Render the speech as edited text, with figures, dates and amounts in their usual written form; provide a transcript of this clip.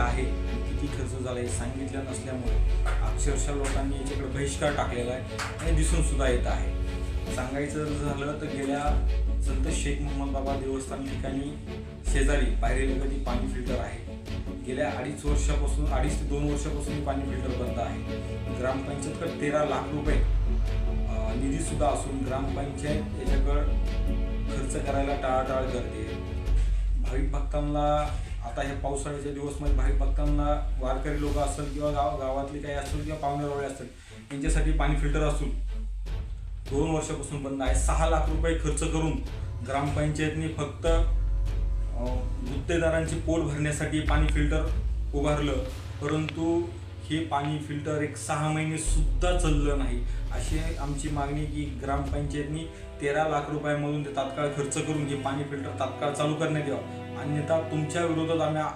आहे, किती खर्च झाला हे सांगितलं नसल्यामुळे अक्षरशः लोकांनी याच्याकडे बहिष्कार टाकलेला आहे आणि दिसून सुद्धा येत आहे। सांगायचं झालं तर गेल्या संत शेख मोहम्मद बाबा देवस्थान ठिकाणी शेजारी पायरीलगती पाणी फिल्टर आहे। गेल्या 2.5 ते 2 वर्षापासून पाणी फिल्टर बंद आहे। ग्रामपंचायतकडे 13 लाख रुपये निधी सुद्धा असून ग्रामपंचायत याच्याकडे खर्च करायला टाळाटाळ करते। भाविक भक्तांना आता हे पावसाळ्याच्या दिवसमध्ये भाविक भक्तांना वारकरी लोक असतील किंवा गावातले काही असतील किंवा पाहुणेरावळे असतील यांच्यासाठी पाणी फिल्टर असून 2 वर्षापासून बंद आहे। 6 लाख रुपये खर्च करून ग्रामपंचायतने फक्त गुत्तेदारांची पोट भरण्यासाठी पाणी फिल्टर उभारलं, परंतु हे पाणी फिल्टर 6 महिने सुद्धा चाललं नाही। अशी आमची मागणी की ग्रामपंचायतनी 13 लाख रुपयामधून ते तात्काळ खर्च करून हे पाणी फिल्टर तात्काळ चालू करण्यात यावं, अन्यथा तुमच्या विरोधात आम्ही